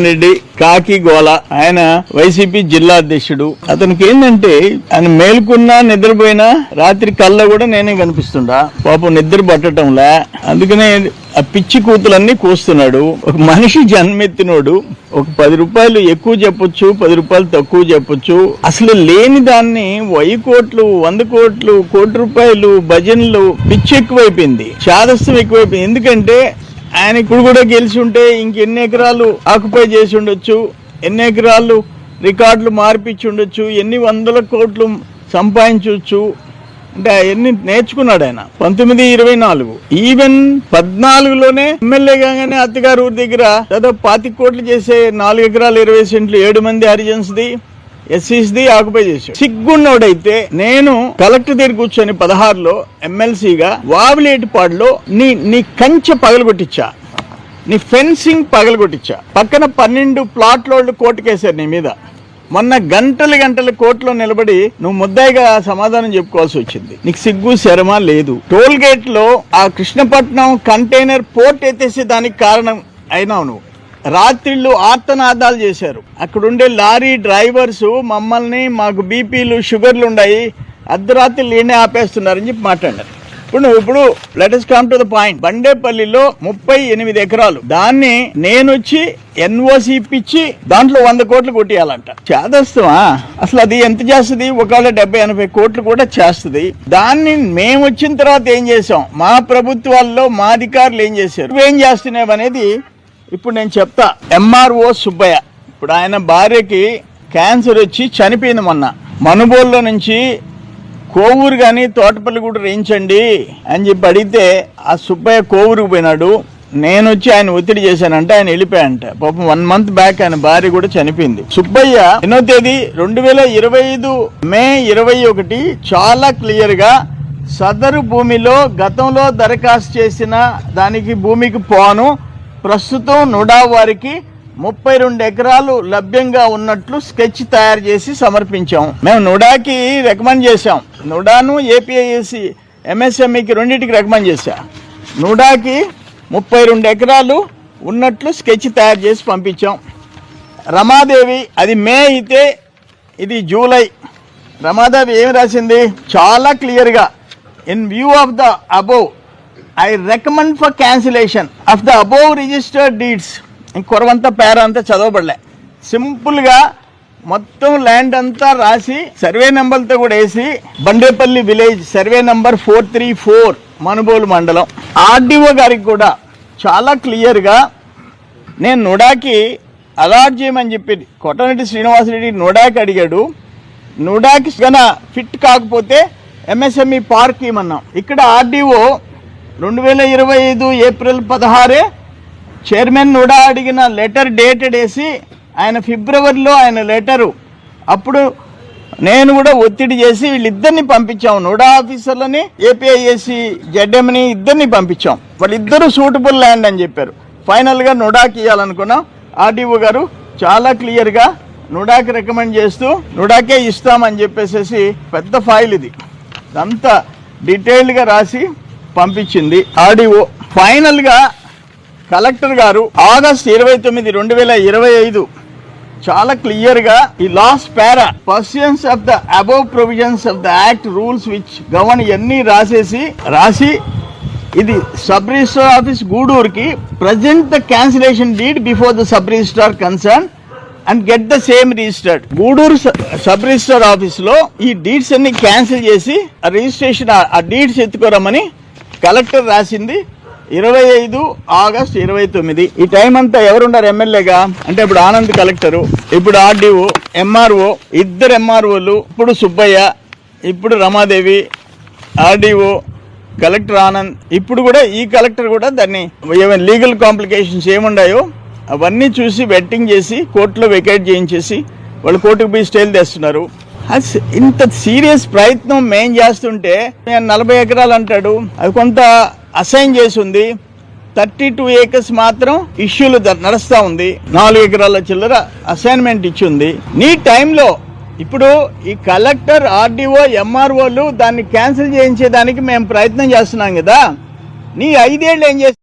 రెడ్డి కాకి గోల ఆయన వైసీపీ జిల్లా అధ్యక్షుడు. అతనికి ఏంటంటే ఆయన మేల్కున్నా నిద్రపోయినా రాత్రి కళ్ళ కూడా నేనే కనిపిస్తుండా. పాపం నిద్ర పట్టడంలా, అందుకనే ఆ పిచ్చి కూతులన్నీ కూస్తున్నాడు. ఒక మనిషి జన్మెత్తినోడు ఒక 10 రూపాయలు ఎక్కువ చెప్పొచ్చు, 10 రూపాయలు తక్కువ చెప్పొచ్చు. అసలు లేని దాన్ని 1000 కోట్లు, 100 కోట్లు, కోటి రూపాయలు భజనలు, పిచ్చి ఎక్కువైపోయింది, చాదస్తం ఎక్కువైపోయింది. ఎందుకంటే ఆయన ఇప్పుడు కూడా గెలిచి ఉంటే ఇంకెన్ని ఎకరాలు ఆక్యుపై చేసి ఉండొచ్చు, ఎన్ని ఎకరాలు రికార్డులు మార్పిచ్చి ఉండొచ్చు, ఎన్ని 100 కోట్లు సంపాదించవచ్చు. అంటే అవన్నీ నేర్చుకున్నాడు ఆయన. 1924 ఈవెన్ 14లోనే ఎమ్మెల్యే కాగానే అత్తగారు ఊరి దగ్గర దాదాపు 25 కోట్లు చేసే 4 ఎకరాలు 20 సెంట్లు 7 మంది హరిజన్స్ ది, ఎస్సీస్ ది ఆక్యుపై చేశాడు. సిగ్గున్నోడైతే నేను కలెక్టర్ దగ్గర కూర్చొని 16లో ఎమ్మెల్సీగా వావిలేటిపాడులో నీ కంచె పగలగొట్టించా, నీ ఫెన్సింగ్ పగలగొట్టించా. పక్కన 12 ప్లాట్లోళ్ళు కోర్టుకేశారు నీ మీద. మొన్న గంటలు కోర్టులో నిలబడి నువ్వు ముద్దాయిగా సమాధానం చెప్పుకోవాల్సి వచ్చింది. నీకు సిగ్గు శరమ లేదు. టోల్ గేట్ లో ఆ కృష్ణపట్నం కంటైనర్ పోర్ట్ ఎత్తేసి దానికి కారణం అయినావు నువ్వు. రాత్రిళ్ళు ఆర్తనాదాలు చేశారు అక్కడుండే లారీ డ్రైవర్స్. మమ్మల్ని, మాకు బీపీలు షుగర్లు ఉన్నాయి, అర్ధరాత్రి లేనే ఆపేస్తున్నారని చెప్పి మాట్లాడారు. ఇప్పుడు let us come to the point. బండేపల్లిలో 38 ఎకరాలు, దాన్ని నేను వచ్చి ఎన్ఓసి ఇప్పించి దాంట్లో 100 కోట్లు కొట్టియాలంట. చేదస్తమా? అసలు అది ఎంత చేస్తుంది? ఒకవేళ 70-80 కోట్లు కూడా చేస్తుంది. దాన్ని మేము వచ్చిన తర్వాత ఏం చేసాం, మా ప్రభుత్వాల్లో మా అధికారులు ఏం చేశారు, నువ్వేం చేస్తున్నావు అనేది ఇప్పుడు నేను చెప్తా. ఎంఆర్ఓ సుబ్బయ్య, ఇప్పుడు ఆయన భార్యకి క్యాన్సర్ వచ్చి చనిపోయింది మొన్న. మనుబోల్లో నుంచి కోవూరు కానీ తోటపల్లి కూడా రేయించండి అని చెప్పి అడిగితే ఆ సుబ్బయ్య కోవూరుకు పోయినాడు. నేను వచ్చి ఆయన ఒత్తిడి చేశానంటే ఆయన వెళ్ళిపోయాయంట. పాపం 1 మంత్ బ్యాక్ ఆయన భార్య కూడా చనిపోయింది. సుబ్బయ్య 8వ తేదీ 2025 మే 21 చాలా క్లియర్ గా సదరు భూమిలో గతంలో దరఖాస్తు చేసిన దానికి భూమికి పోను, ప్రస్తుతం నుడా వారికి 32 ఎకరాలు లభ్యంగా ఉన్నట్లు స్కెచ్ తయారు చేసి సమర్పించాం. మేము నుడాకి రికమెండ్ చేశాం. నుడాను ఏపీఐఎస్సి ఎంఎస్ఎంఈకి రెండింటికి రికమెండ్ చేశా. నుడాకి 32 ఎకరాలు ఉన్నట్లు స్కెచ్ తయారు చేసి పంపించాం. రమాదేవి అది మే అయితే ఇది జూలై. రమాదేవి ఏమి రాసింది చాలా క్లియర్గా, in view of the above I recommend for cancellation of the above registered deeds. ఇంకొరవంతా పేర అంతా చదవబడలే, సింపుల్గా మొత్తం ల్యాండ్ అంతా రాసి సర్వే నెంబర్తో కూడా వేసి Bandepalli village survey number 434 Manubolu మండలం. ఆర్డీఓ గారికి కూడా చాలా క్లియర్గా నేను నుడాకి అలాట్ చేయమని చెప్పి కొట్టనటి శ్రీనివాసరెడ్డి నుడాకి అడిగాడు. నుడాకి గన ఫిట్ కాకపోతే ఎంఎస్ఎంఈ పార్క్ ఇవ్వమన్నాం. ఇక్కడ ఆర్డీఓ 2025 ఏప్రిల్ 16 చైర్మన్ నుడా అడిగిన లెటర్ డేటెడ్ వేసి ఆయన ఫిబ్రవరిలో ఆయన లెటరు. అప్పుడు నేను కూడా ఒత్తిడి చేసి వీళ్ళిద్దరిని పంపించాం, నుడా ఆఫీసర్లని ఏపీఐఎస్సి జెడ్ఎంని ఇద్దరిని పంపించాం. వాళ్ళిద్దరూ సూటబుల్ ల్యాండ్ అని చెప్పారు. ఫైనల్గా నుడాకి ఇవ్వాలనుకున్నాం. ఆర్డీఓ గారు చాలా క్లియర్గా నుడాకి రికమెండ్ చేస్తూ నుడాకే ఇస్తామని చెప్పేసి పెద్ద ఫైల్ ఇది అంతా డీటెయిల్డ్గా రాసి పంపించింది ఆర్డీఓ. ఫైనల్గా కలెక్టర్ గారు ఆగస్ట్ 29, 2025 చాలా క్లియర్ గా ఈ last para persons of the above provisions of the act rules which govern ఇవన్నీ రాసి ఇది సబ్ రిజిస్ట్రార్ ఆఫీస్ గూడూరుకి present the cancellation deed before the sub registrar concern and get the same registered. Gudur sub registrar office లో ఈ deeds అన్ని cancel చేసి ఆ registration ఆ డీడ్స్ ఎత్తుకోరమని కలెక్టర్ రాసింది 25 ఆగస్ట్ 29. ఈ టైం అంతా ఎవరున్నారు ఎమ్మెల్యేగా అంటే ఇప్పుడు ఆనంద్ కలెక్టరు, ఇప్పుడు ఆర్డీఓ, ఎంఆర్ఓ, ఇద్దరు ఎంఆర్ఓలు, ఇప్పుడు సుబ్బయ్య, ఇప్పుడు రమాదేవి, ఆర్డీఓ, కలెక్టర్ ఆనంద్. ఇప్పుడు కూడా ఈ కలెక్టర్ కూడా దాన్ని ఏమైనా లీగల్ కాంప్లికేషన్స్ ఏముండాయో అవన్నీ చూసి వెట్టింగ్ చేసి కోర్టులో వెకేట్ చేయించేసి వాళ్ళు కోర్టుకు పోయి స్టేలు తెస్తున్నారు. ఇంత సీరియస్ ప్రయత్నం మేం చేస్తుంటే 40 ఎకరాలు అంటాడు, అది కొంత అసైన్ చేసి ఉంది. 32 ఏకర్స్ మాత్రం ఇష్యూలు నడుస్తా ఉంది. 4 ఎకరాల చిల్లర అసైన్మెంట్ ఇచ్చి ఉంది. నీ టైంలో ఇప్పుడు ఈ కలెక్టర్, ఆర్డీఓ, ఎంఆర్ఓలు దాన్ని క్యాన్సిల్ చేయించేదానికి మేము ప్రయత్నం చేస్తున్నాం కదా. నీ 5 ఏళ్ళు ఏం చేసి